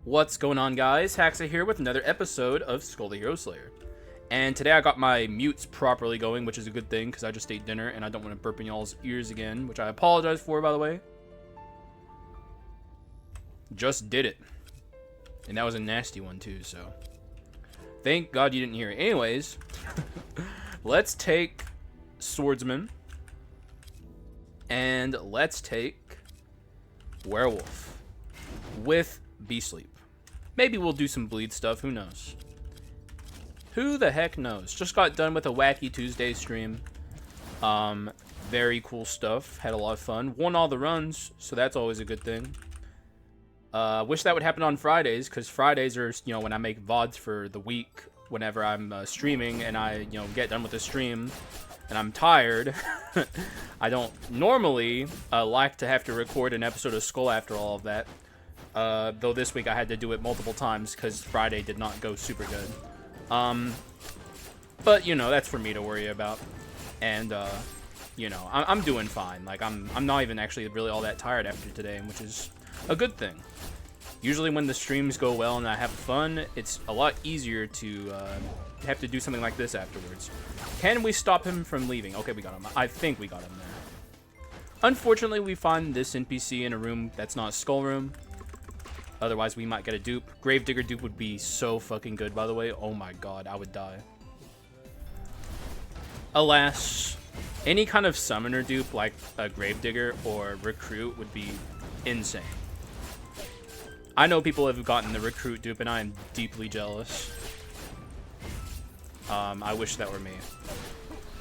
What's going on, guys? Haxa here with another episode of Skul the Hero Slayer. And today I got my mutes properly going, which is a good thing because I just ate dinner and I don't want to burp in y'all's ears again, which I apologize for, by the way. Just did it. And that was a nasty one too, so thank God you didn't hear it. Anyways, let's take Swordsman and let's take Werewolf with Sleep. Maybe we'll do some bleed stuff, who knows? Who the heck knows? Just got done with a Wacky Tuesday stream. Very cool stuff. Had a lot of fun. Won all the runs, so that's always a good thing. Wish that would happen on Fridays, because Fridays are, when I make VODs for the week, whenever I'm streaming and I, get done with the stream and I'm tired. I don't normally like to have to record an episode of Skul after all of that. Though this week I had to do it multiple times because Friday did not go super good. But that's for me to worry about. And I'm doing fine. Like I'm not even actually really all that tired after today, which is a good thing. Usually when the streams go well and I have fun, it's a lot easier to have to do something like this afterwards. Can we stop him from leaving? Okay, we got him. I think we got him there. Unfortunately, we find this NPC in a room that's not Skull Room. Otherwise, we might get a dupe. Gravedigger dupe would be so fucking good, by the way. Oh my god, I would die. Alas, any kind of summoner dupe like a Gravedigger or Recruit would be insane. I know people have gotten the Recruit dupe, and I am deeply jealous. I wish that were me.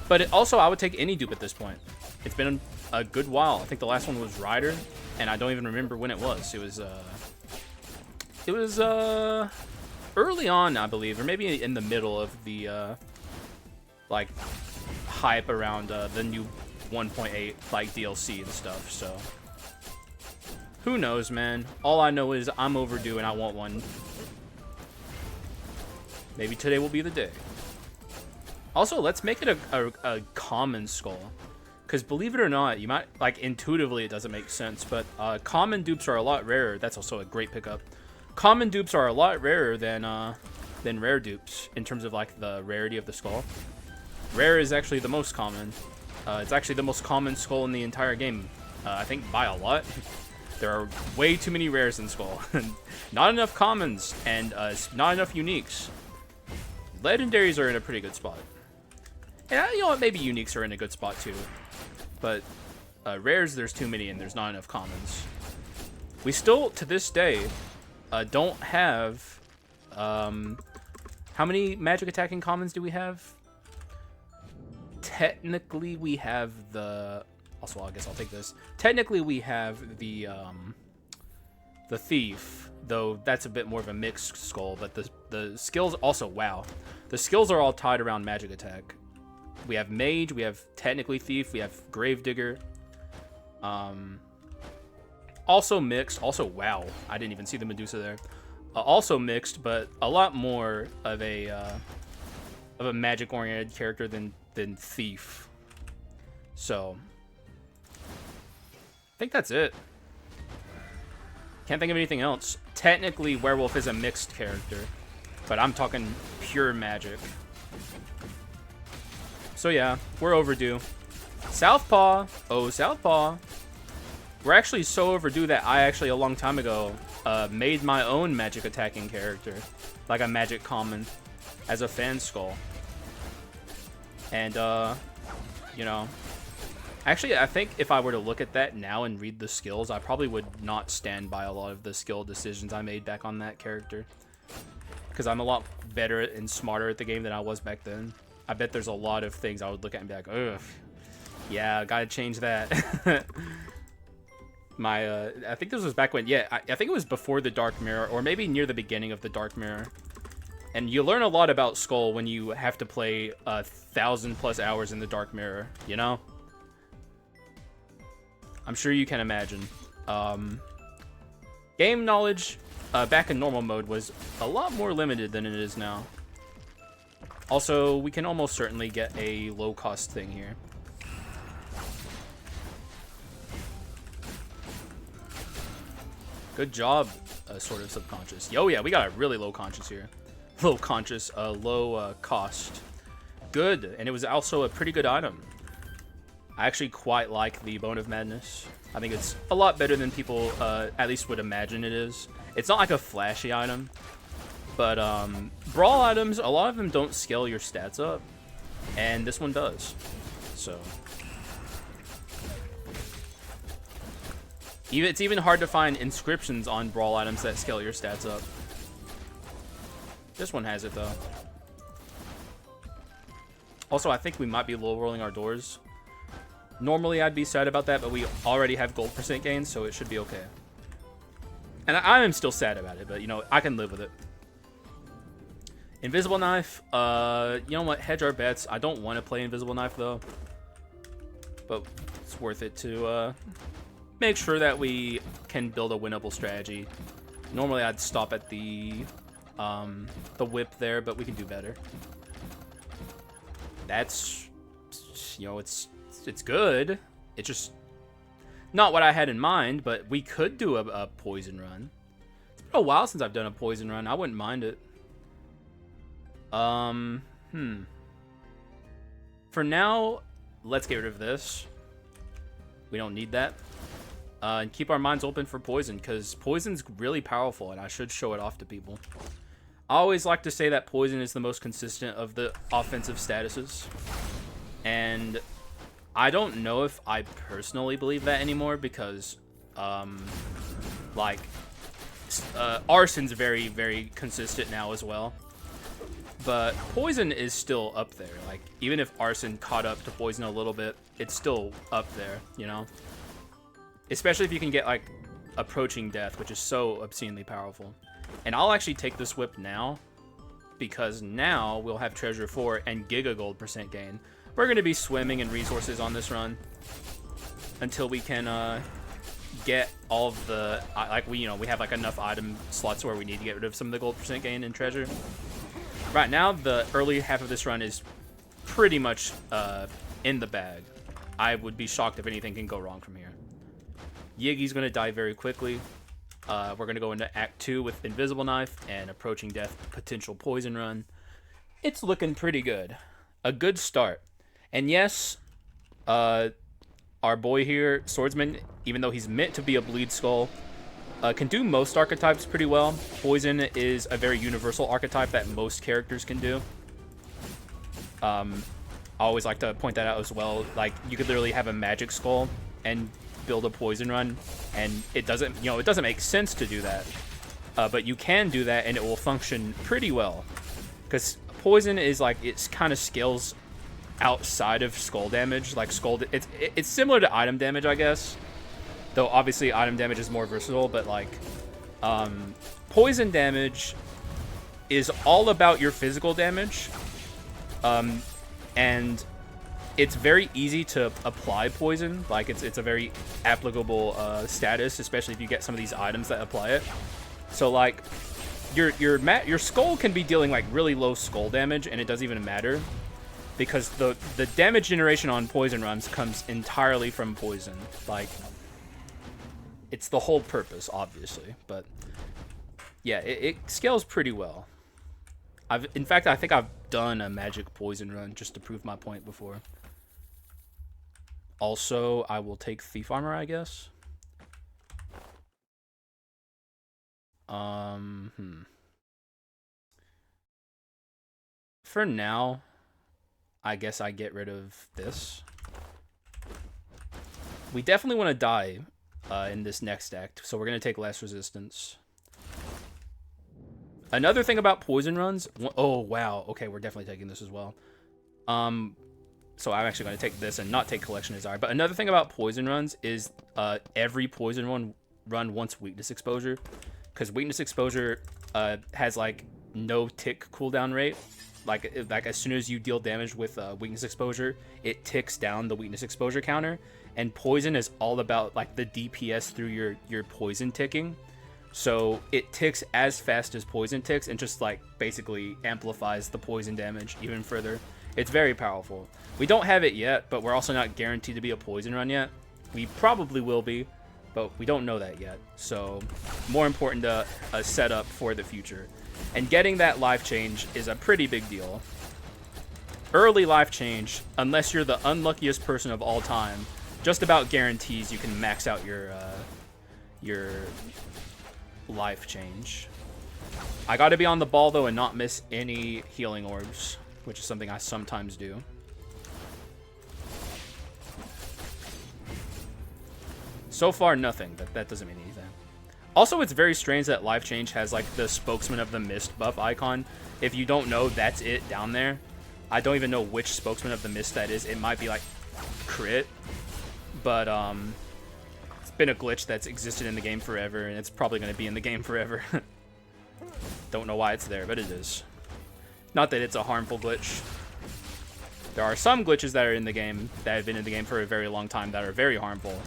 But also, I would take any dupe at this point. It's been a good while. I think the last one was Rider, and I don't even remember when it was. It was early on, I believe, or maybe in the middle of the like hype around the new 1.8 like DLC and stuff. So who knows, man? All I know is I'm overdue and I want one. Maybe today will be the day. Also, let's make it a common skull, because believe it or not, you might intuitively it doesn't make sense, but common dupes are a lot rarer. That's also a great pickup. Common dupes are a lot rarer than rare dupes in terms of the rarity of the skull. Rare is actually the most common. It's actually the most common skull in the entire game. I think by a lot. There are way too many rares in Skull. Not enough commons and not enough uniques. Legendaries are in a pretty good spot. And maybe uniques are in a good spot too. But rares, there's too many and there's not enough commons. We still, to this day, don't have how many magic attacking commons do we have? Technically we have the also I guess I'll take this. Technically we have the thief, though that's a bit more of a mixed skull, but the skills also wow. The skills are all tied around magic attack. We have mage, we have technically thief, we have gravedigger. Also mixed, also wow, I didn't even see the Medusa there. Also mixed, but a lot more of a magic-oriented character than thief. So, I think that's it. Can't think of anything else. Technically, Werewolf is a mixed character, but I'm talking pure magic. So yeah, we're overdue. Southpaw, oh Southpaw. We're actually so overdue that I actually, a long time ago, made my own magic attacking character. Like a magic common, as a fan skull. And, actually, I think if I were to look at that now and read the skills, I probably would not stand by a lot of the skill decisions I made back on that character. Because I'm a lot better and smarter at the game than I was back then. I bet there's a lot of things I would look at and be like, ugh, yeah, gotta change that. I think this was back when, yeah, I think it was before the Dark Mirror, or maybe near the beginning of the Dark Mirror. And you learn a lot about Skull when you have to play 1,000+ hours in the Dark Mirror, you know? I'm sure you can imagine. Game knowledge back in normal mode was a lot more limited than it is now. Also, we can almost certainly get a low-cost thing here. Good job, sort of subconscious. Yo, yeah, we got a really low conscious here. Low conscious, low cost. Good, and it was also a pretty good item. I actually quite like the Bone of Madness. I think it's a lot better than people at least would imagine it is. It's not like a flashy item, but brawl items, a lot of them don't scale your stats up, and this one does. So it's even hard to find inscriptions on brawl items that scale your stats up. This one has it though. Also, I think we might be low rolling our doors. Normally, I'd be sad about that, but we already have gold % gains, so it should be okay. And I am still sad about it, but, you know, I can live with it. Invisible Knife. You know what? Hedge our bets. I don't want to play Invisible Knife, though. But it's worth it to make sure that we can build a winnable strategy. Normally, I'd stop at the whip there, but we can do better. That's, you know, it's good. It's just not what I had in mind, but we could do a poison run. It's been a while since I've done a poison run. I wouldn't mind it. For now, let's get rid of this. We don't need that. And keep our minds open for poison, because poison's really powerful, and I should show it off to people. I always like to say that poison is the most consistent of the offensive statuses. And I don't know if I personally believe that anymore, because, Arson's very, very consistent now as well. But Poison is still up there. Like, even if Arson caught up to Poison a little bit, it's still up there, you know? Especially if you can get, like, Approaching Death, which is so obscenely powerful. And I'll actually take this whip now, because now we'll have Treasure 4 and Giga Gold % gain. We're going to be swimming in resources on this run until we can get all of the, we have like enough item slots where we need to get rid of some of the gold % gain in treasure. Right now, the early half of this run is pretty much in the bag. I would be shocked if anything can go wrong from here. Yiggy's going to die very quickly. We're going to go into Act 2 with Invisible Knife and Approaching Death potential poison run. It's looking pretty good. A good start. And yes, our boy here, Swordsman, even though he's meant to be a Bleed Skull, can do most archetypes pretty well. Poison is a very universal archetype that most characters can do. I always like to point that out as well. Like, you could literally have a Magic Skull and build a poison run, and it doesn't, it doesn't make sense to do that. But you can do that, and it will function pretty well. Because poison is like, it's kind of scales outside of skull damage. Like it's similar to item damage, I guess. Though obviously item damage is more versatile, but like poison damage is all about your physical damage. And it's very easy to apply poison. Like it's a very applicable status, especially if you get some of these items that apply it. So like your skull can be dealing like really low skull damage, and it doesn't even matter, because the damage generation on poison runs comes entirely from poison. Like, it's the whole purpose, obviously, but yeah, it scales pretty well. In fact, I think I've done a magic poison run just to prove my point before. Also, I will take Thief Armor, I guess. For now, I guess I get rid of this. We definitely want to die in this next act, so we're going to take less resistance. Another thing about poison runs... Oh, wow. Okay, we're definitely taking this as well. So I'm actually going to take this and not take Collection Desire. But another thing about poison runs is every poison run wants weakness exposure. Because weakness exposure has, like, no tick cooldown rate. Like as soon as you deal damage with weakness exposure, it ticks down the weakness exposure counter. And poison is all about like the DPS through your poison ticking. So it ticks as fast as poison ticks and just like basically amplifies the poison damage even further. It's very powerful. We don't have it yet, but we're also not guaranteed to be a poison run yet. We probably will be. But we don't know that yet, so more important to a setup for the future. And getting that life change is a pretty big deal. Early life change, unless you're the unluckiest person of all time, just about guarantees you can max out your life change. I gotta be on the ball though and not miss any healing orbs, which is something I sometimes do. So far, nothing. That doesn't mean anything. Also, it's very strange that life change has like the Spokesman of the Mist buff icon. If you don't know, that's it down there. I don't even know which Spokesman of the Mist that is. It might be like crit, but it's been a glitch that's existed in the game forever, and it's probably going to be in the game forever. Don't know why it's there, but it is. Not that it's a harmful glitch. There are some glitches that are in the game that have been in the game for a very long time that are very harmful,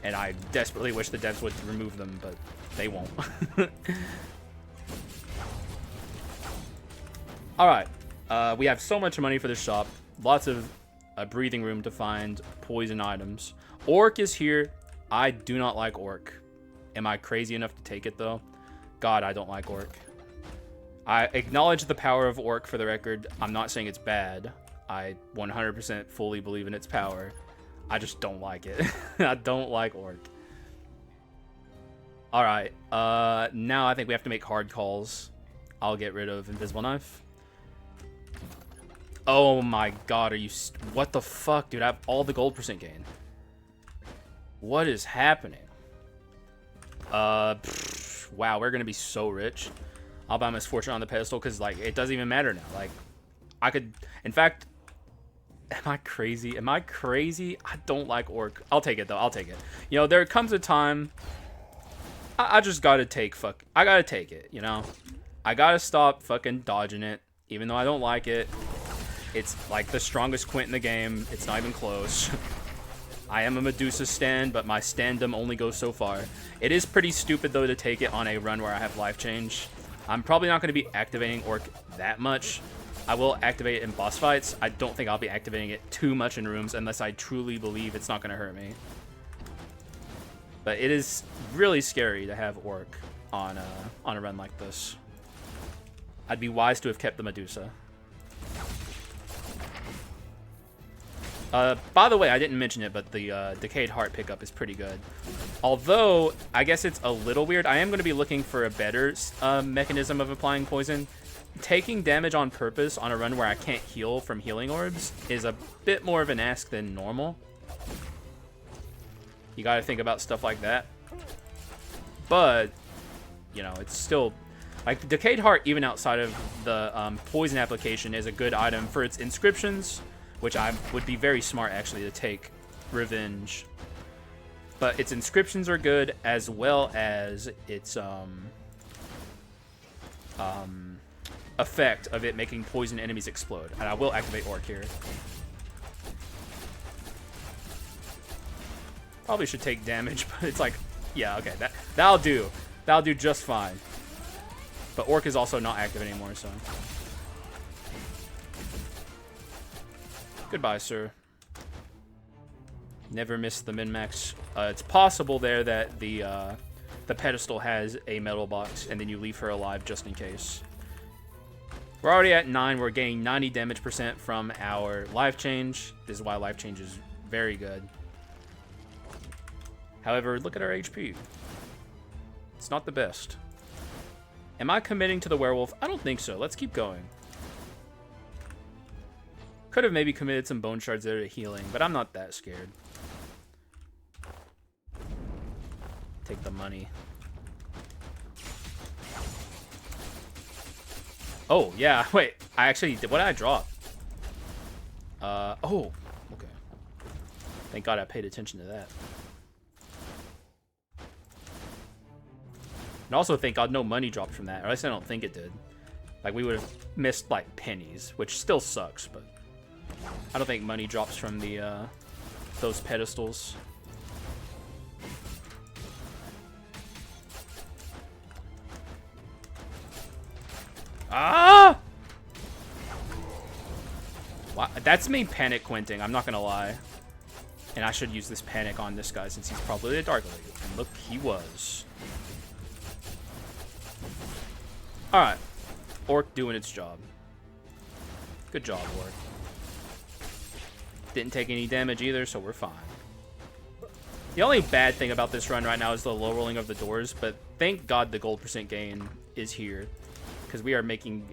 and I desperately wish the devs would remove them, but they won't. Alright, we have so much money for the shop, lots of breathing room to find poison items. Orc is here. I do not like Orc. Am I crazy enough to take it, though? God, I don't like Orc. I acknowledge the power of Orc, for the record. I'm not saying it's bad. I 100% fully believe in its power. I just don't like it. I don't like Orc. Alright, now I think we have to make hard calls. I'll get rid of Invisible Knife. Oh my god, are you... What the fuck, dude? I have all the gold percent gain. What is happening? Wow, we're gonna be so rich. I'll buy Misfortune on the pedestal because, like, it doesn't even matter now. Like, I could... In fact... Am I crazy? Am I crazy? I don't like Orc. I'll take it, though. I'll take it. You know, there comes a time... I just gotta take I gotta take it, you know? I gotta stop fucking dodging it, even though I don't like it. It's, like, the strongest Quint in the game. It's not even close. I am a Medusa stan, but my standum only goes so far. It is pretty stupid, though, to take it on a run where I have life change. I'm probably not going to be activating Orc that much. I will activate it in boss fights. I don't think I'll be activating it too much in rooms unless I truly believe it's not going to hurt me. But it is really scary to have Orc on a run like this. I'd be wise to have kept the Medusa. By the way, I didn't mention it, but the Decayed Heart pickup is pretty good. Although, I guess it's a little weird. I am going to be looking for a better mechanism of applying poison. Taking damage on purpose on a run where I can't heal from healing orbs is a bit more of an ask than normal. You got to think about stuff like that. But, you know, it's still... Like, Decayed Heart, even outside of the poison application, is a good item for its inscriptions, which I would be very smart, actually, to take Revenge. But its inscriptions are good, as well as its effect of it making poison enemies explode. And I will activate Orc here. Probably should take damage, but it's like, yeah, okay, that'll do. That'll do just fine. But Orc is also not active anymore, so. Goodbye, sir. Never miss the min-max. It's possible there that the pedestal has a metal box, and then you leave her alive just in case. We're already at 9. We're getting 90 damage percent from our life change. This is why life change is very good. However, look at our HP. It's not the best. Am I committing to the werewolf? I don't think so. Let's keep going. Could have maybe committed some bone shards there to healing, but I'm not that scared. Take the money. Oh, yeah. Wait. I actually... What did I drop? Oh. Okay. Thank God I paid attention to that. And also, thank God no money dropped from that. Or at least I don't think it did. Like, we would have missed, like, pennies, which still sucks, but... I don't think money drops from the, those pedestals. Ah! Wow, that's me panic quinting, I'm not gonna lie. And I should use this panic on this guy since he's probably a Dark Lady. Look, he was. Alright. Orc doing its job. Good job, Orc. Didn't take any damage either, so we're fine. The only bad thing about this run right now is the low rolling of the doors, but thank God the gold percent gain is here, because we are making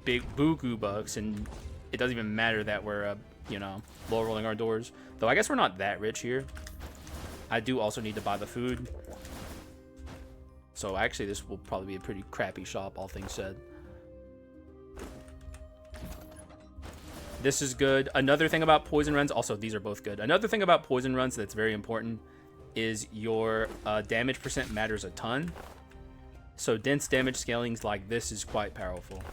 big buku bucks, and it doesn't even matter that we're, you know, low rolling our doors. Though I guess we're not that rich here. I do also need to buy the food. So actually this will probably be a pretty crappy shop, all things said. This is good. Another thing about poison runs, also these are both good. Another thing about poison runs that's very important is your damage percent matters a ton. So dense damage scalings like this is quite powerful.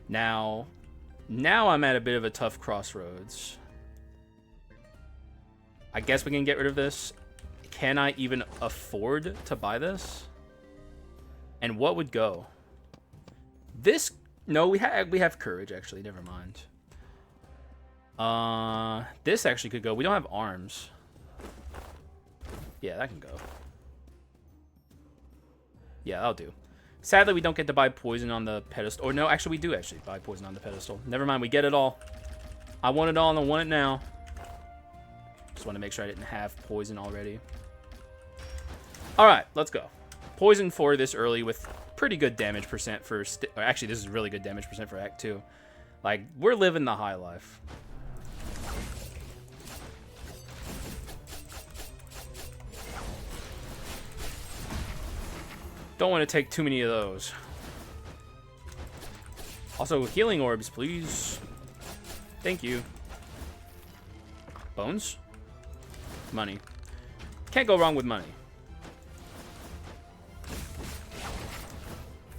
Now I'm at a bit of a tough crossroads. I guess we can get rid of this. Can I even afford to buy this? And what would go? This, no, we have courage actually, never mind. This actually could go. We don't have arms. Yeah, that can go. Yeah, that'll do. Sadly, we don't get to buy poison on the pedestal. Or no, actually, we do actually buy poison on the pedestal. Never mind, we get it all. I want it all and I want it now. Just want to make sure I didn't have poison already. Alright, let's go. Poison 4 this early with pretty good damage percent for... Actually, this is really good damage percent for Act 2. Like, we're living the high life. Don't want to take too many of those. Also, healing orbs, please. Thank you. Bones? Money. Can't go wrong with money.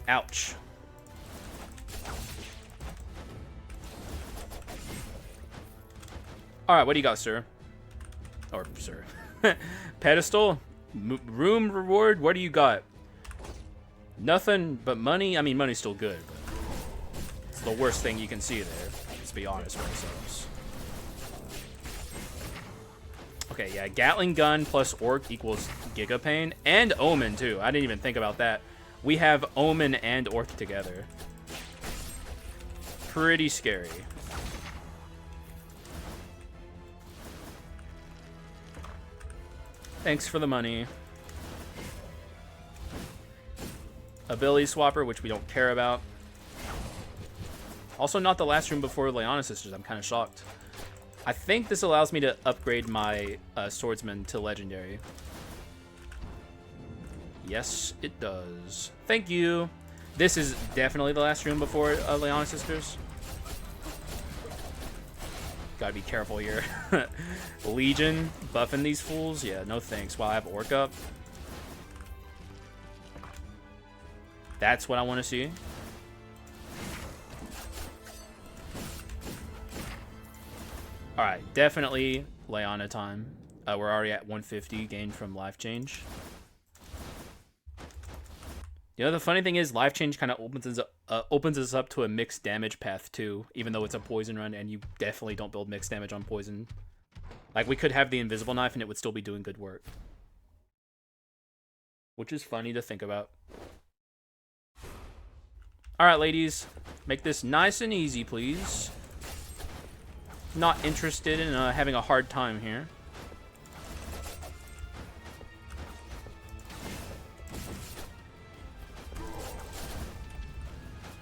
Ouch. Alright, what do you got, sir? Or, sir. Pedestal? Room reward? What do you got? Nothing but money? I mean, money's still good, but it's the worst thing you can see there. Let's be honest with ourselves. Okay, yeah, Gatling gun plus Orc equals Giga Pain. And Omen, too. I didn't even think about that. We have Omen and Orc together. Pretty scary. Thanks for the money. Ability swapper, which we don't care about. Also not the last room before Leona Sisters. I'm kind of shocked. I think this allows me to upgrade my swordsman to legendary. Yes, it does. Thank you. This is definitely the last room before Leona Sisters. Gotta be careful here. Legion, buffing these fools? Yeah, no thanks. While I have Orc up. That's what I want to see. Alright, definitely Leona time. We're already at 150 gained from life change. You know, the funny thing is, life change kind of opens us up to a mixed damage path too, even though it's a poison run, and you definitely don't build mixed damage on poison. Like, we could have the invisible knife and it would still be doing good work. Which is funny to think about. Alright, ladies. Make this nice and easy, please. Not interested in having a hard time here.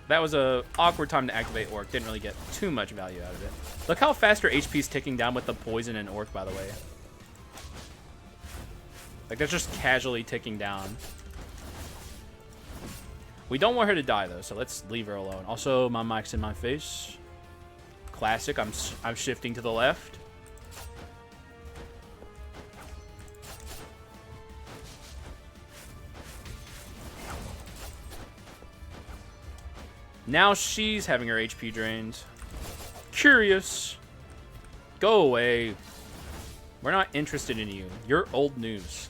That was a awkward time to activate Orc. Didn't really get too much value out of it. Look how fast her HP is ticking down with the poison and Orc, by the way. Like, that's just casually ticking down. We don't want her to die, though, so let's leave her alone. Also, my mic's in my face. Classic. I'm shifting to the left. Now she's having her HP drained. Curious. Go away. We're not interested in you. You're old news.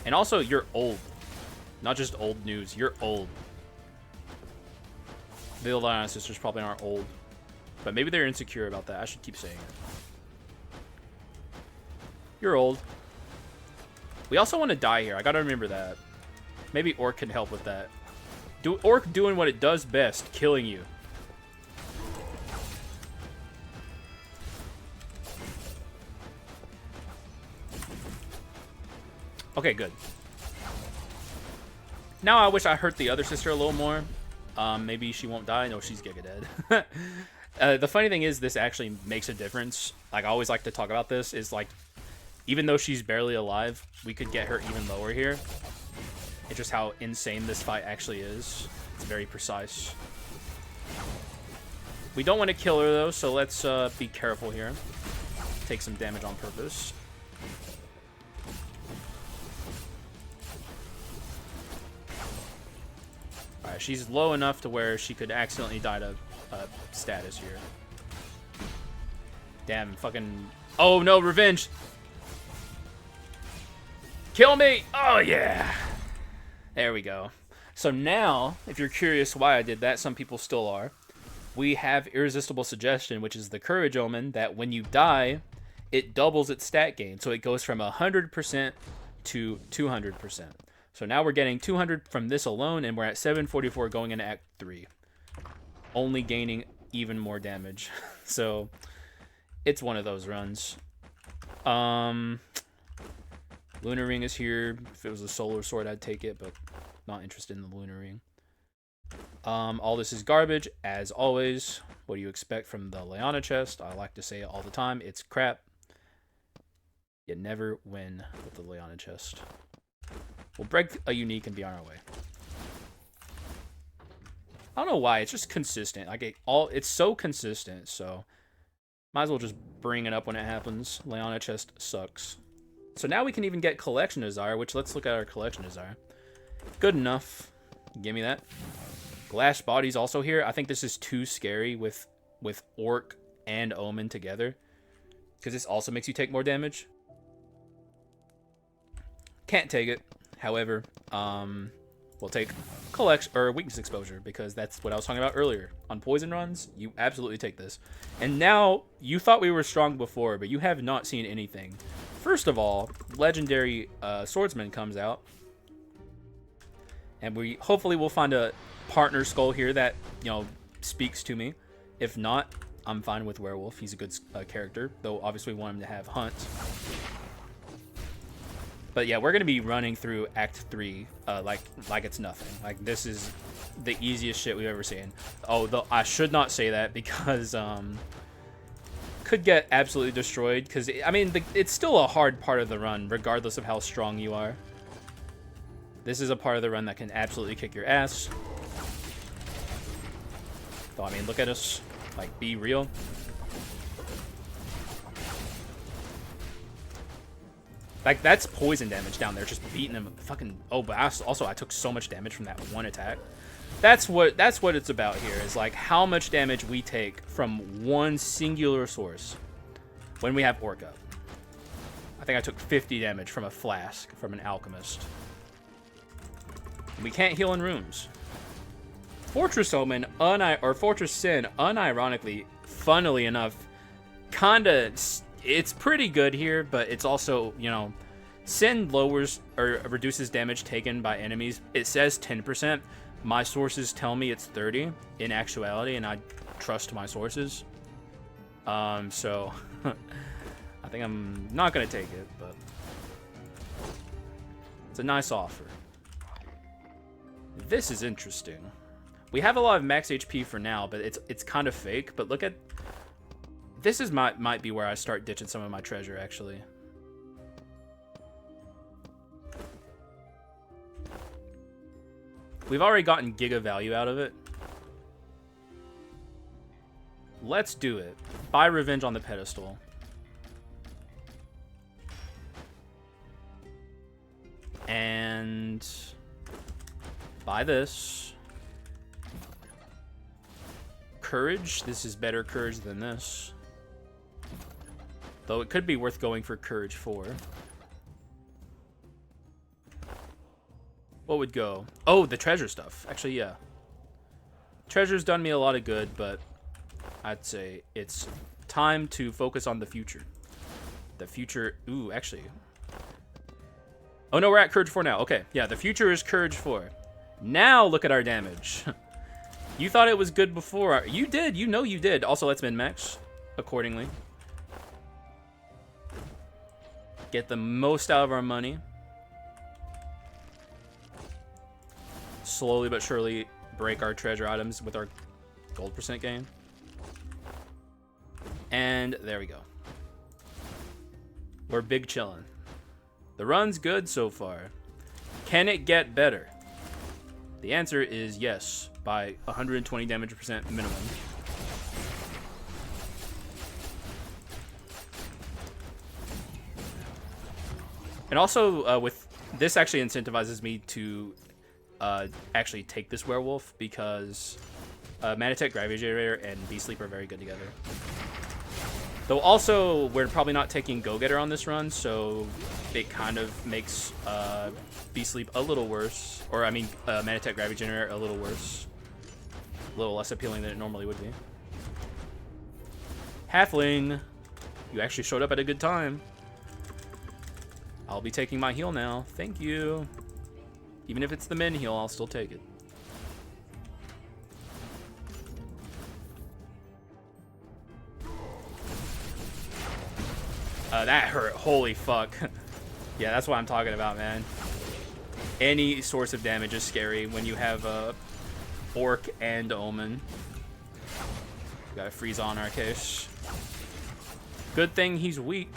And also, you're old. Not just old news. You're old. The Leona Sisters probably aren't old. But maybe they're insecure about that. I should keep saying it. You're old. We also want to die here. I gotta remember that. Maybe Orc can help with that. Orc doing what it does best, killing you. Okay, good. Now I wish I hurt the other sister a little more. Maybe she won't die. No, she's giga dead. The funny thing is, this actually makes a difference. Like, I always like to talk about this, is like, even though she's barely alive, we could get her even lower here. It's just how insane this fight actually is. It's very precise. We don't want to kill her, though, so let's be careful here. Take some damage on purpose. Alright, she's low enough to where she could accidentally die to status here. Damn, fucking... Oh, no, revenge! Kill me! Oh, yeah! There we go. So now, if you're curious why I did that, some people still are, we have Irresistible Suggestion, which is the Courage Omen, that when you die, it doubles its stat gain. So it goes from 100% to 200%. So now we're getting 200 from this alone, and we're at 744 going into Act 3. Only gaining even more damage. So it's one of those runs. Lunar Ring is here. If it was a Solar Sword, I'd take it, but not interested in the Lunar Ring. All this is garbage, as always. What do you expect from the Leona chest? I like to say it all the time. It's crap. You never win with the Leona chest. We'll break a unique and be on our way. I don't know why. It's just consistent. Like it's so consistent, so might as well just bring it up when it happens. Leona chest sucks. So now we can even get Collection Desire, which let's look at our Collection Desire. Good enough. Give me that. Glass Body's also here. I think this is too scary with Orc and Omen together, because this also makes you take more damage. Can't take it. However, we'll take Collection or Weakness Exposure, because that's what I was talking about earlier. On poison runs, you absolutely take this. And now, you thought we were strong before, but you have not seen anything. First of all, Legendary Swordsman comes out. And we hopefully will find a partner skull here that, you know, speaks to me. If not, I'm fine with Werewolf. He's a good character, though obviously we want him to have Hunt. But yeah, we're going to be running through Act 3 like it's nothing. Like, this is the easiest shit we've ever seen. Oh, though I should not say that, because could get absolutely destroyed. Because, I mean, it's still a hard part of the run, regardless of how strong you are. This is a part of the run that can absolutely kick your ass. Though, I mean, look at us. Like, be real. Like, that's poison damage down there, just beating him. Fucking. Oh, but also I took so much damage from that one attack. That's what it's about here. Is like how much damage we take from one singular source when we have Orc up. I think I took 50 damage from a flask from an alchemist. We can't heal in rooms. Fortress Omen, or Fortress Sin, unironically, funnily enough, kinda. It's pretty good here, but it's also, you know, Sin lowers or reduces damage taken by enemies. It says 10%. My sources tell me it's 30 in actuality, and I trust my sources. So I think I'm not gonna take it, but it's a nice offer. This is interesting. We have a lot of max HP for now, but it's kind of fake. But look at this might be where I start ditching some of my treasure, actually. We've already gotten giga value out of it. Let's do it. Buy Revenge on the Pedestal. And buy this. Courage. This is better courage than this. Though it could be worth going for Courage 4. What would go? Oh, the treasure stuff. Actually, yeah. Treasure's done me a lot of good, but I'd say it's time to focus on the future. The future... Ooh, actually... Oh, no, we're at Courage 4 now. Okay, yeah, the future is Courage 4. Now look at our damage. You thought it was good before. You did. You know you did. Also, let's min-max accordingly. Get the most out of our money. Slowly but surely break our treasure items with our gold percent gain. And there we go. We're big chillin'. The run's good so far. Can it get better? The answer is yes, by 120 damage percent minimum. And also, with this actually incentivizes me to actually take this werewolf because Manatech, Gravity Generator, and Beast Sleep are very good together. Though also, we're probably not taking Go-Getter on this run, so it kind of makes Beast Sleep a little worse. Or, I mean, Manatech, Gravity Generator a little worse. A little less appealing than it normally would be. Halfling, you actually showed up at a good time. I'll be taking my heal now. Thank you. Even if it's the min heal, I'll still take it. That hurt. Holy fuck. Yeah, that's what I'm talking about, man. Any source of damage is scary when you have Orc and Omen. We gotta freeze on our case. Good thing he's weak.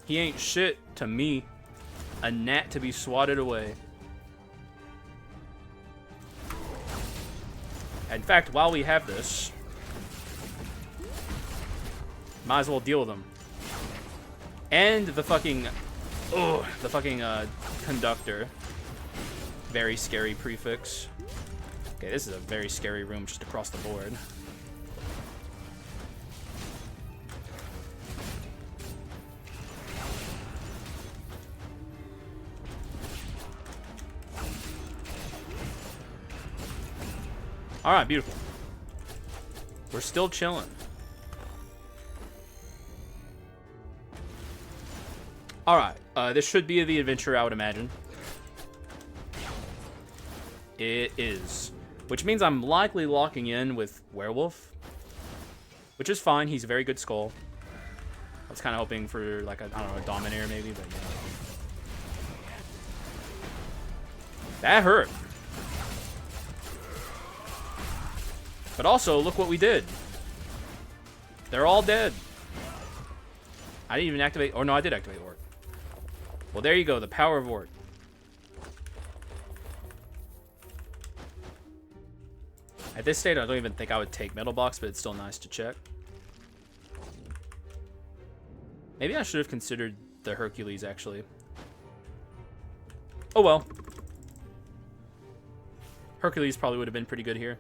He ain't shit to me. A gnat to be swatted away. In fact, while we have this, might as well deal with him. And the fucking... Oh, the fucking conductor. Very scary prefix. Okay, this is a very scary room just across the board. Alright, beautiful. We're still chilling. Alright, this should be the adventure, I would imagine. It is. Which means I'm likely locking in with Werewolf. Which is fine, he's a very good skull. I was kind of hoping for, like, I don't know, a Dominator maybe, but yeah. That hurt. But also, look what we did. They're all dead. I didn't even activate... Or no, I did activate Orc. Well, there you go. The power of Orc. At this state, I don't even think I would take Metal Box, but it's still nice to check. Maybe I should have considered the Hercules, actually. Oh, well. Hercules probably would have been pretty good here.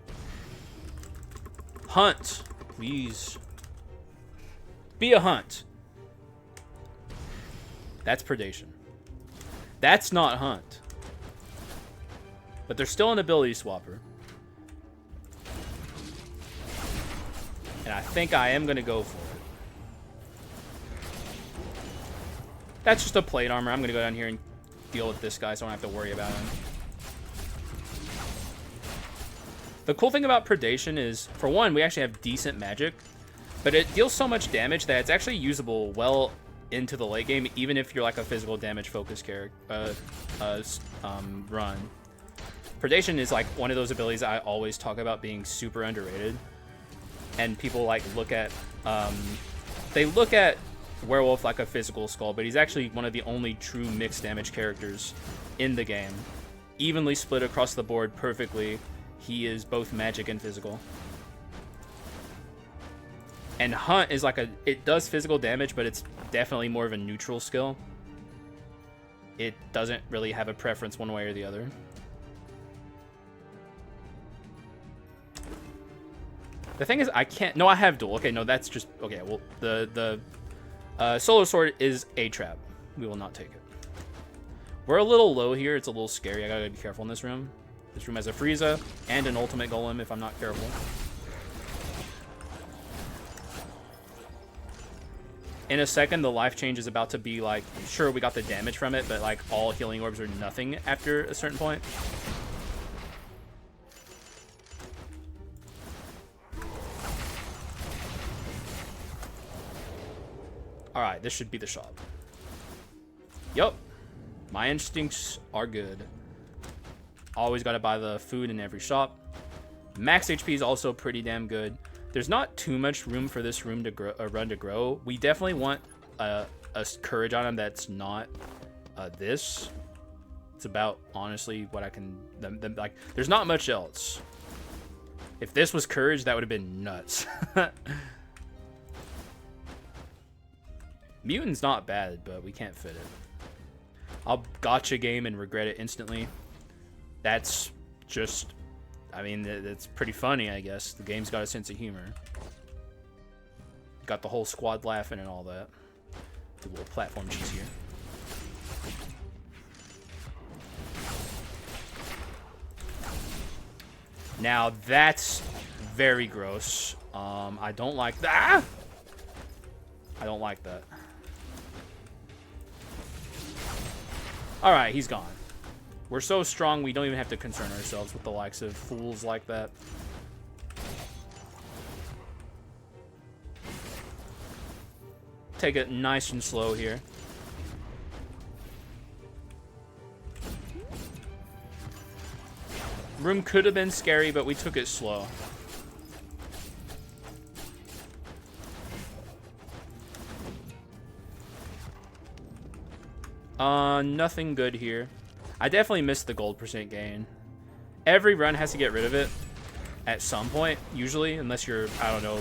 Hunt, please. Be a hunt. That's predation. That's not hunt. But there's still an ability swapper. And I think I am going to go for it. That's just a plate armor. I'm going to go down here and deal with this guy so I don't have to worry about him. The cool thing about Predation is, for one, we actually have decent magic, but it deals so much damage that it's actually usable well into the late game, even if you're like a physical damage focused character run. Predation is like one of those abilities I always talk about being super underrated, and people like look at they look at Werewolf like a physical skull, but he's actually one of the only true mixed damage characters in the game, evenly split across the board perfectly. He is both magic and physical. And Hunt is like it does physical damage, but it's definitely more of a neutral skill. It doesn't really have a preference one way or the other. The thing is, I can't... No, I have dual. Okay, no, that's just... Okay, well, the Solar Sword is a trap. We will not take it. We're a little low here. It's a little scary. I gotta be careful in this room. This room has a Frieza and an ultimate golem if I'm not careful. In a second, the life change is about to be like, sure, we got the damage from it, but like all healing orbs are nothing after a certain point. All right, this should be the shop. Yup, my instincts are good. Always got to buy the food in every shop. Max HP is also pretty damn good. There's not too much room for this room to grow, run to grow. We definitely want a courage on him that's not this. It's about, honestly, what I can... like, there's not much else. If this was courage, that would have been nuts. Mutant's not bad, but we can't fit it. I'll gotcha game and regret it instantly. That's just... I mean, it's pretty funny, I guess. The game's got a sense of humor. Got the whole squad laughing and all that. Do a little platform cheese here. Now, that's very gross. I don't like that. I don't like that. Alright, he's gone. We're so strong, we don't even have to concern ourselves with the likes of fools like that. Take it nice and slow here. Room could have been scary, but we took it slow. Nothing good here. I definitely missed the gold % gain. Every run has to get rid of it at some point, usually, unless you're, I don't know,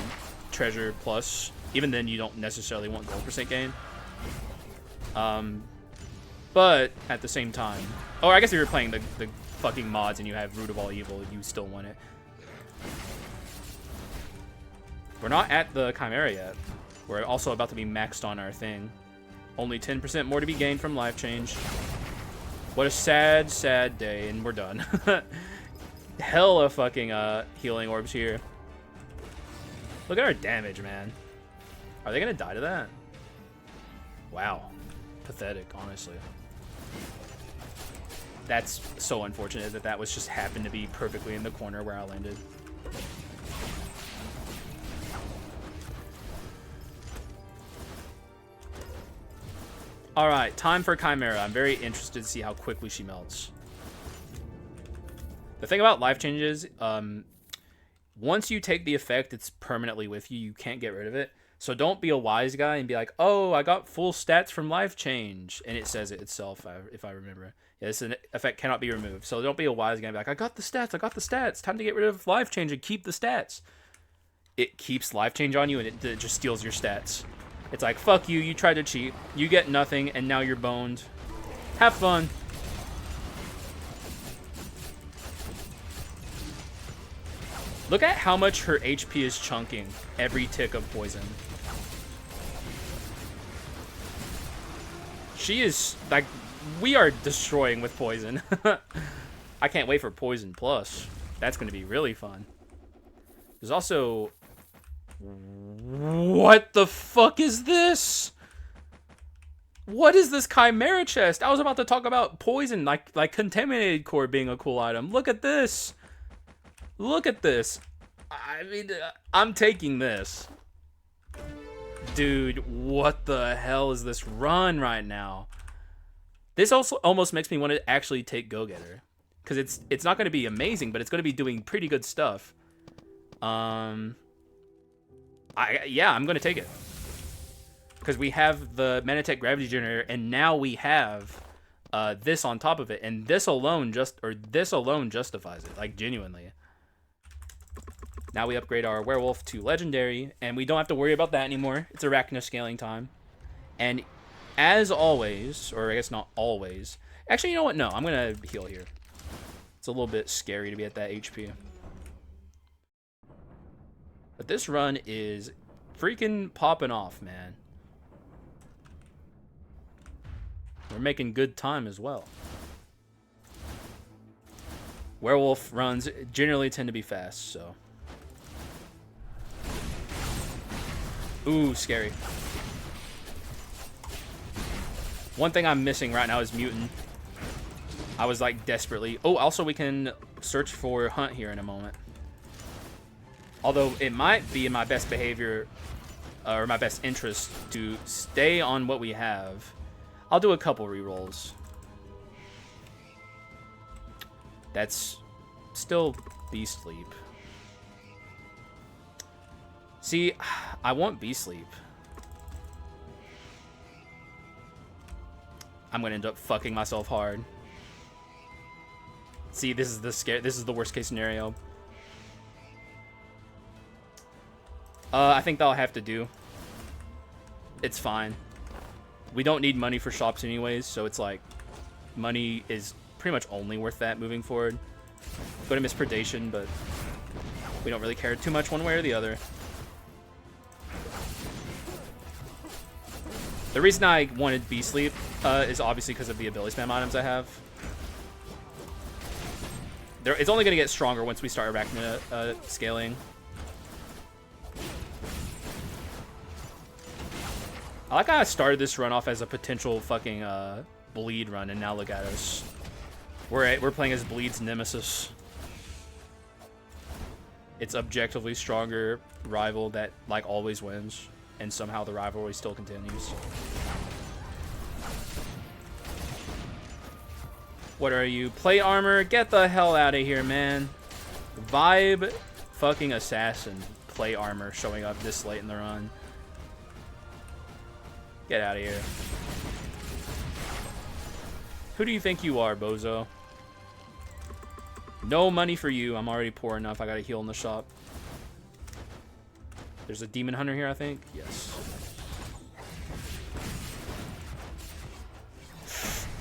treasure plus. Even then, you don't necessarily want gold % gain. But at the same time, oh, I guess if you're playing the fucking mods and you have Root of All Evil, you still want it. We're not at the Chimera yet. We're also about to be maxed on our thing. Only 10% more to be gained from life change. What a sad, sad day, and we're done. Hella fucking healing orbs here. Look at our damage, man. Are they gonna die to that? Wow. Pathetic, honestly. That's so unfortunate that that was just happened to be perfectly in the corner where I landed. Alright, time for Chimera. I'm very interested to see how quickly she melts. The thing about life changes, once you take the effect, it's permanently with you. You can't get rid of it. So don't be a wise guy and be like, oh, I got full stats from life change. And it says it itself, if I remember. Yeah, this effect cannot be removed. So don't be a wise guy and be like, I got the stats, I got the stats. Time to get rid of life change and keep the stats. It keeps life change on you and it just steals your stats. It's like, fuck you, you tried to cheat. You get nothing, and now you're boned. Have fun. Look at how much her HP is chunking every tick of poison. She is, like, we are destroying with poison. I can't wait for Poison Plus. That's going to be really fun. There's also... What the fuck is this? What is this Chimera chest? I was about to talk about poison, like Contaminated Core being a cool item. Look at this. Look at this. I mean, I'm taking this. Dude, what the hell is this run right now? This also almost makes me want to actually take Go-Getter. Because it's not going to be amazing, but it's going to be doing pretty good stuff. Yeah, I'm going to take it. Because we have the Manatech Gravity Generator, and now we have this on top of it. And this alone justifies it, like, genuinely. Now we upgrade our Werewolf to Legendary, and we don't have to worry about that anymore. It's Arachno scaling time. And as always, or I guess not always, actually, you know what? No, I'm going to heal here. It's a little bit scary to be at that HP. But this run is freaking popping off, man. We're making good time as well. Werewolf runs generally tend to be fast, so. Ooh, scary. One thing I'm missing right now is Mutant. I was like desperately... Oh, also we can search for Hunt here in a moment. Although it might be in my best behavior, or my best interest, to stay on what we have. I'll do a couple rerolls. That's still Beast Sleep. See, I want Beast Sleep. I'm gonna end up fucking myself hard. See, this is the worst case scenario. I think that'll have to do. It's fine. We don't need money for shops anyways, so it's like money is pretty much only worth that moving forward. Going to miss Predation, but we don't really care too much one way or the other. The reason I wanted Beast Sleep is obviously because of the ability spam items I have. It's only going to get stronger once we start Arachnid scaling. I like how I started this run off as a potential fucking bleed run, and now look at us. We're playing as Bleed's nemesis. It's objectively stronger rival that like always wins, and somehow the rivalry still continues. What are you? Plate armor? Get the hell out of here, man. Vibe fucking assassin plate armor showing up this late in the run. Get out of here. Who do you think you are, bozo? No money for you. I'm already poor enough. I gotta heal in the shop. There's a demon hunter here, I think. Yes.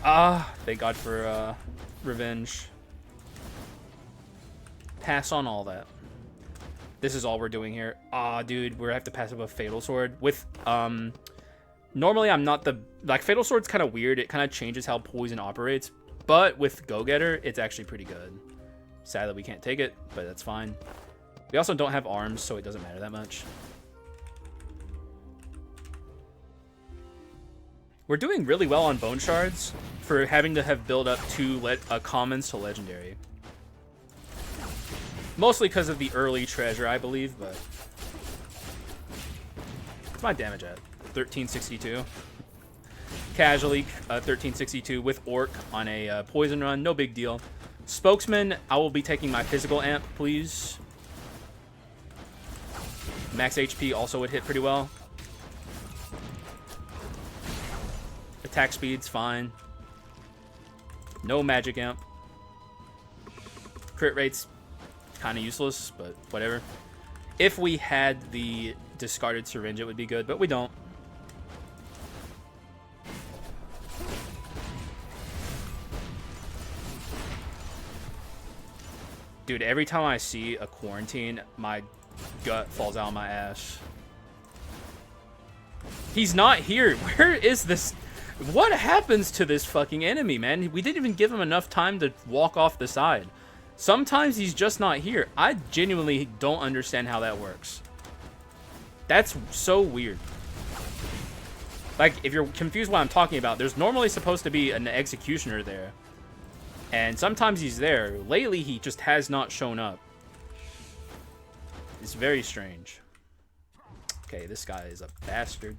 Ah, thank God for revenge. Pass on all that. This is all we're doing here. Ah, dude, we have to pass up a Fatal Sword with normally I'm not the like Fatal Sword's kind of weird. It kind of changes how poison operates, but with Go-Getter, it's actually pretty good. Sadly, we can't take it, but that's fine. We also don't have arms, so it doesn't matter that much. We're doing really well on Bone Shards for having to have built up two commons to legendary. Mostly because of the early treasure, I believe, but... What's my damage at? 1362. Casually, 1362 with Orc on a poison run. No big deal. Spokesman, I will be taking my physical amp, please. Max HP also would hit pretty well. Attack speed's fine. No magic amp. Crit rate's kind of useless, but whatever. If we had the discarded syringe, it would be good, but we don't. Dude, every time I see a quarantine, my gut falls out of my ass. He's not here. Where is this? What happens to this fucking enemy, man? We didn't even give him enough time to walk off the side. Sometimes he's just not here. I genuinely don't understand how that works. That's so weird. Like, if you're confused what I'm talking about, there's normally supposed to be an executioner there. And sometimes he's there. Lately, he just has not shown up. It's very strange. Okay, this guy is a bastard.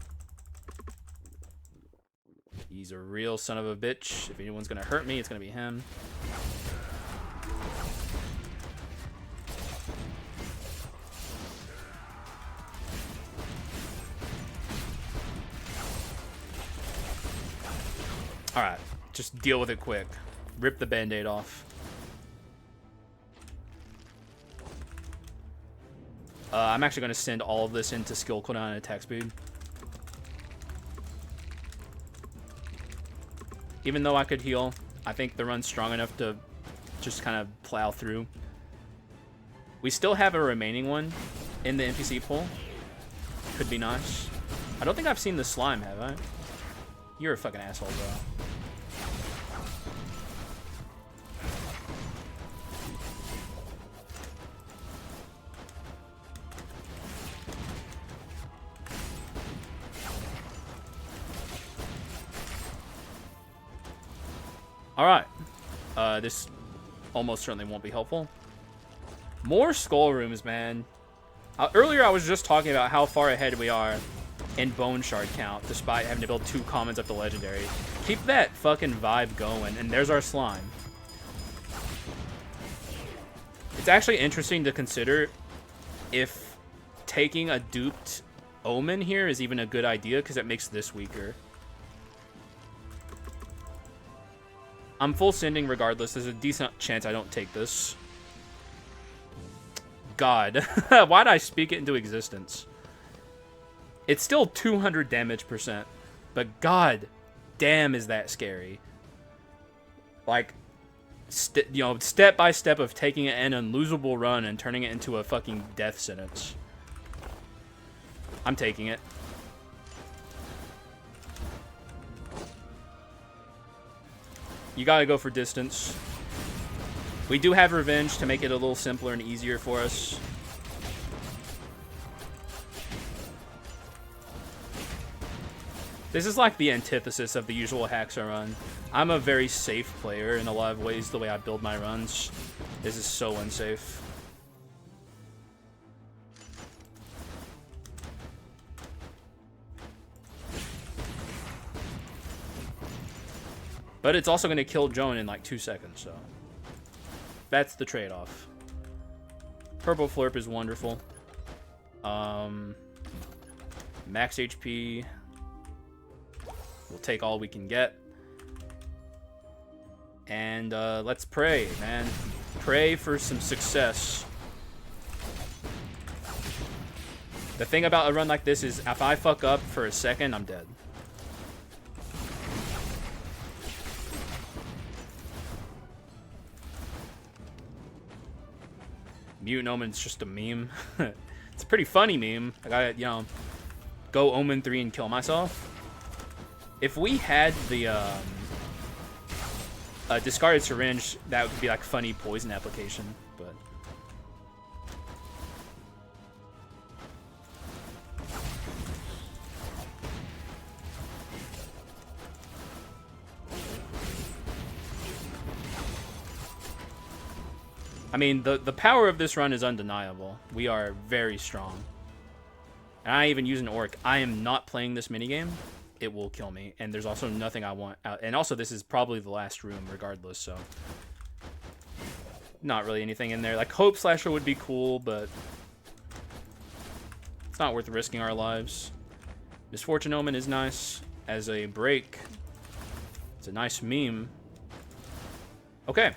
He's a real son of a bitch. If anyone's gonna hurt me, it's gonna be him. Alright, just deal with it quick. Rip the band-aid off. I'm actually going to send all of this into skill cooldown and attack speed. Even though I could heal, I think the run's strong enough to just kind of plow through. We still have a remaining one in the NPC pool. Could be nice. I don't think I've seen the slime, have I? You're a fucking asshole, bro. Alright. This almost certainly won't be helpful. More skull rooms, man. Earlier I was just talking about how far ahead we are in bone shard count, despite having to build 2 commons up to legendary. Keep that fucking vibe going, and there's our slime. It's actually interesting to consider if taking a duped omen here is even a good idea, because it makes this weaker. I'm full sending regardless. There's a decent chance I don't take this. God. Why'd I speak it into existence? It's still 200 damage percent. But god damn is that scary. Like, you know, step by step of taking an unlosable run and turning it into a fucking death sentence. I'm taking it. You gotta go for distance. We do have revenge to make it a little simpler and easier for us. This is like the antithesis of the usual Haxa run. I'm a very safe player in a lot of ways, the way I build my runs. This is so unsafe. But it's also going to kill Joan in like 2 seconds, so that's the trade-off. Purple Flurp is wonderful. Max HP. We'll take all we can get. And let's pray, man. Pray for some success. The thing about a run like this is if I fuck up for a second, I'm dead. Mutant Omen's just a meme. It's a pretty funny meme. I gotta, you know, go Omen 3 and kill myself. If we had the Discarded Syringe, that would be like funny poison application, but... I mean, the power of this run is undeniable. We are very strong. And I even use an orc. I am not playing this minigame. It will kill me. And there's also nothing I want out. And also, this is probably the last room regardless, so... Not really anything in there. Like, Hope Slasher would be cool, but... It's not worth risking our lives. Misfortune Omen is nice as a break. It's a nice meme. Okay.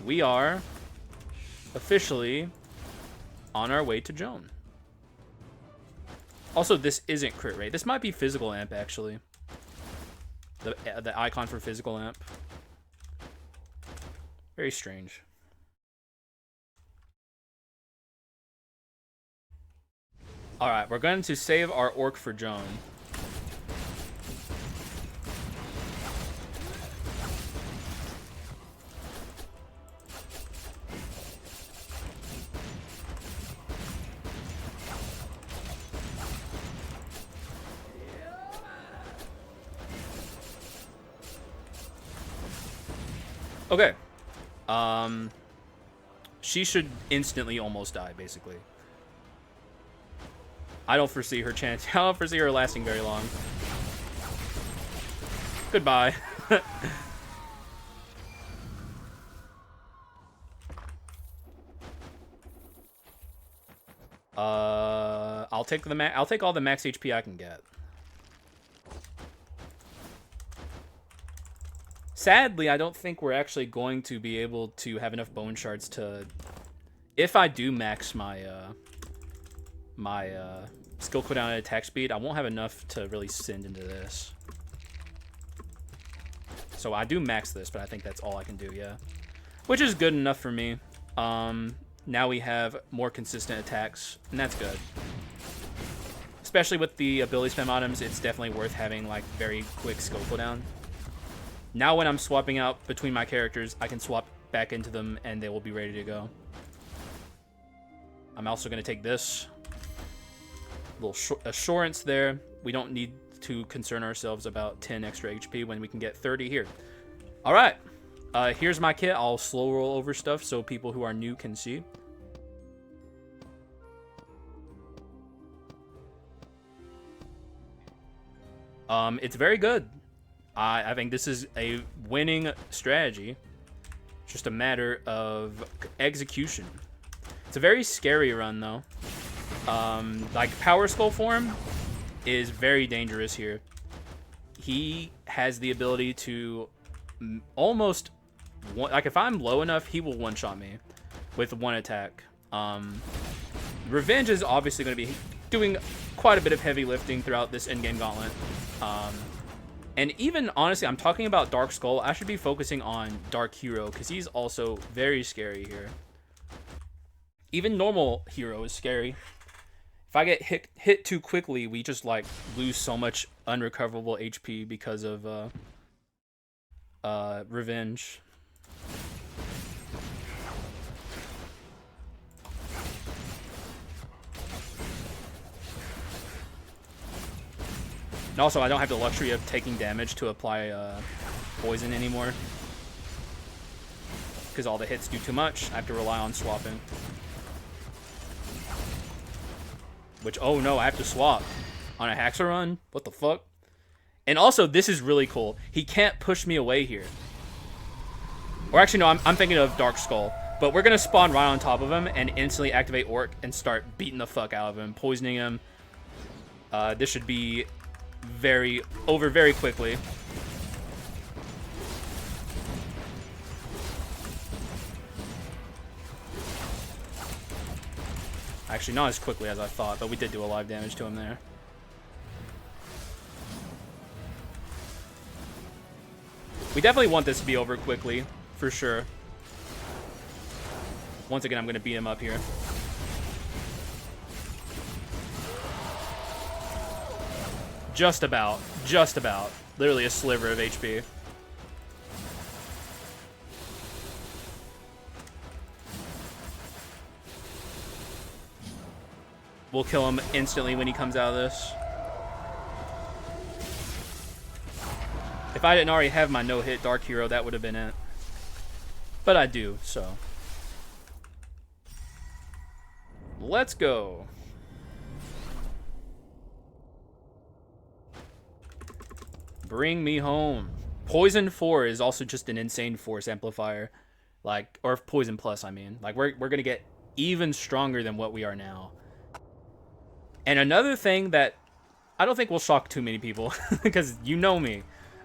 We are... officially on our way to Joan. Also, this isn't crit rate. This might be physical amp, actually. The icon for physical amp. Very strange. Alright, we're going to save our orc for Joan. Okay. She should instantly almost die, basically. I don't foresee her chance. I don't foresee her lasting very long. Goodbye. I'll take all the max HP I can get. Sadly, I don't think we're actually going to be able to have enough bone shards to... If I do max my skill cooldown and attack speed, I won't have enough to really send into this. So I do max this, but I think that's all I can do, yeah. Which is good enough for me. Now we have more consistent attacks, and that's good. Especially with the ability spam items, it's definitely worth having like very quick skill cooldown. Now when I'm swapping out between my characters, I can swap back into them and they will be ready to go. I'm also going to take this. Little assurance there. We don't need to concern ourselves about 10 extra HP when we can get 30 here. Alright. Here's my kit. I'll slow roll over stuff so people who are new can see. It's very good. I think this is a winning strategy. It's just a matter of execution. It's a very scary run, though. Like, Power Skull form is very dangerous here. He has the ability to almost... Like, if I'm low enough, he will one-shot me with one attack. Revenge is obviously going to be doing quite a bit of heavy lifting throughout this endgame gauntlet. And even, honestly, I'm talking about Dark Skull. I should be focusing on Dark Hero, because he's also very scary here. Even normal Hero is scary. If I get hit too quickly, we just, like, lose so much unrecoverable HP because of Revenge. And also, I don't have the luxury of taking damage to apply poison anymore. Because all the hits do too much. I have to rely on swapping. Which, oh no, I have to swap on a Haxa run? What the fuck? And also, this is really cool. He can't push me away here. Or actually, no, I'm thinking of Dark Skull. But we're going to spawn right on top of him and instantly activate Orc and start beating the fuck out of him, poisoning him. This should be over very quickly. Actually, not as quickly as I thought, but we did do a lot of damage to him there. We definitely want this to be over quickly, for sure. Once again, I'm going to beat him up here. Just about. Just about. Literally a sliver of HP. We'll kill him instantly when he comes out of this. If I didn't already have my no-hit Dark Hero, that would have been it. But I do, so. Let's go. Bring me home. Poison 4 is also just an insane force amplifier. Like, or Poison Plus, I mean. Like, we're going to get even stronger than what we are now. And another thing that I don't think will shock too many people, because you know me,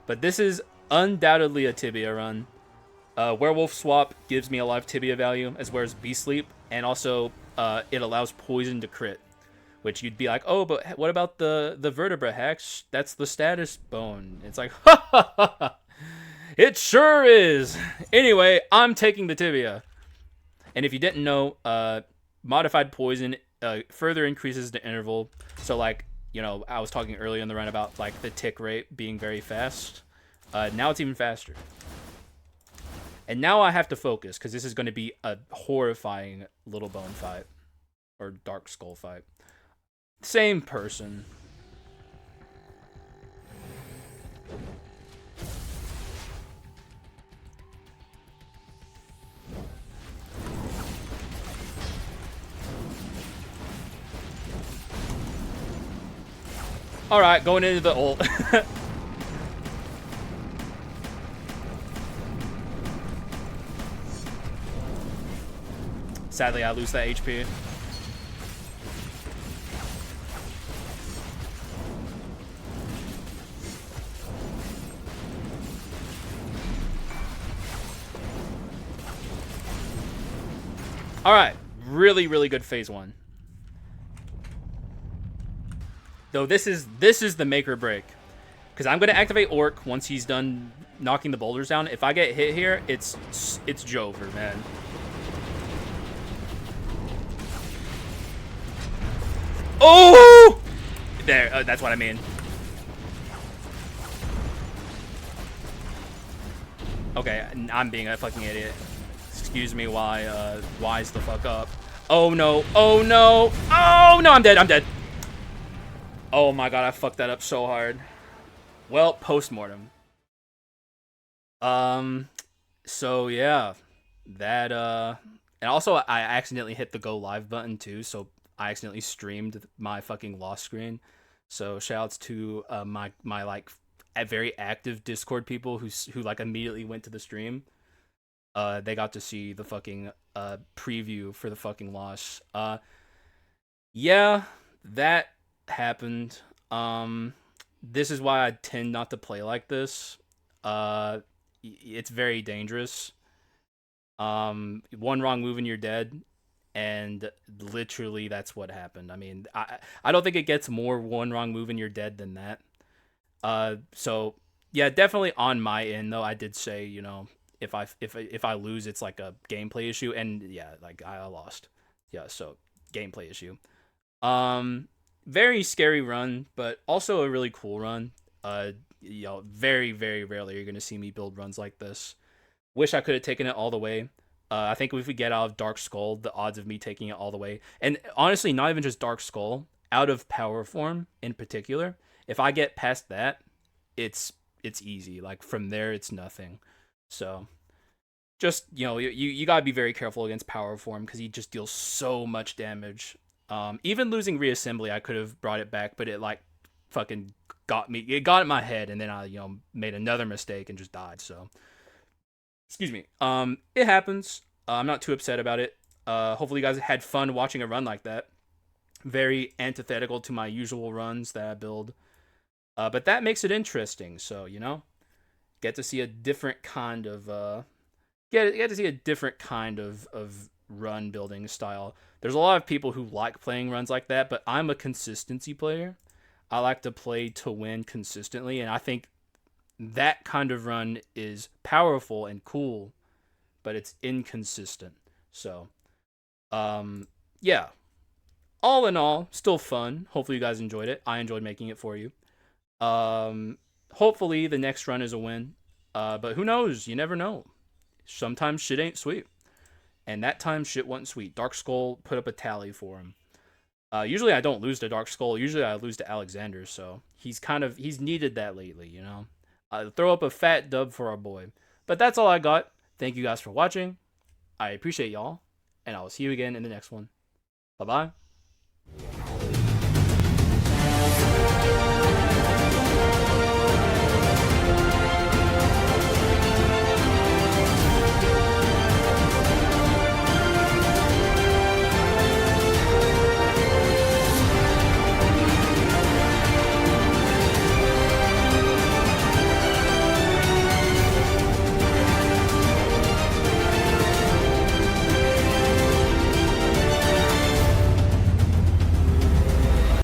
but this is undoubtedly a tibia run. Werewolf swap gives me a lot of tibia value, as well as Beast Sleep, and also it allows poison to crit. Which you'd be like, oh, but what about the vertebra, Hex? That's the status bone. It's like, ha ha ha ha. It sure is. Anyway, I'm taking the tibia. And if you didn't know, modified poison further increases the interval. So, like, you know, I was talking earlier in the run about, like, the tick rate being very fast. Now it's even faster. And now I have to focus, because this is going to be a horrifying Little Bone fight. Or Dark Skull fight. Same person. Alright, going into the ult. Sadly, I lose that HP. Alright, really, really good phase 1. Though this is the make or break. Because I'm going to activate Orc once he's done knocking the boulders down. If I get hit here, it's Jover, man. Oh! There, that's what I mean. Okay, I'm being a fucking idiot. Excuse me, wise the fuck up. Oh no, oh no, oh no, I'm dead, I'm dead. Oh my god, I fucked that up so hard. Well, post-mortem. So yeah, that and also I accidentally hit the go live button too, so I accidentally streamed my fucking lost screen. So shoutouts to my like very active Discord people who like immediately went to the stream. They got to see the fucking preview for the fucking loss. Yeah, that happened. This is why I tend not to play like this. It's very dangerous. One wrong move and you're dead, and literally that's what happened. I mean, I don't think it gets more one wrong move and you're dead than that. So yeah, definitely on my end though. I did say, you know, if I lose, it's like a gameplay issue, and yeah, like I lost. Yeah, so gameplay issue. Very scary run, but also a really cool run. You know, very very rarely you're gonna see me build runs like this. Wish I could have taken it all the way. I think if we get out of Dark Skull, the odds of me taking it all the way, and honestly, not even just Dark Skull, out of Power Form in particular, if I get past that, it's it's easy. Like from there, it's nothing. So just you know, you gotta be very careful against Power Form because he just deals so much damage. Even losing reassembly, I could have brought it back, but it like fucking got me. It got in my head, and then I made another mistake and just died. So excuse me. It happens. I'm not too upset about it. Hopefully you guys had fun watching a run like that. Very antithetical to my usual runs that I build. But that makes it interesting. So get to see a different kind of get to see a different kind of run building style. There's a lot of people who like playing runs like that, but I'm a consistency player. I like to play to win consistently, and I think that kind of run is powerful and cool, but it's inconsistent. So, yeah. All in all, still fun. Hopefully you guys enjoyed it. I enjoyed making it for you. Hopefully the next run is a win. But who knows? You never know. Sometimes shit ain't sweet. And that time shit wasn't sweet. Dark Skull put up a tally for him. Usually I don't lose to Dark Skull. Usually I lose to Alexander. So he's needed that lately. Throw up a fat dub for our boy. But that's all I got. Thank you guys for watching. I appreciate y'all. And I will see you again in the next one. Bye bye.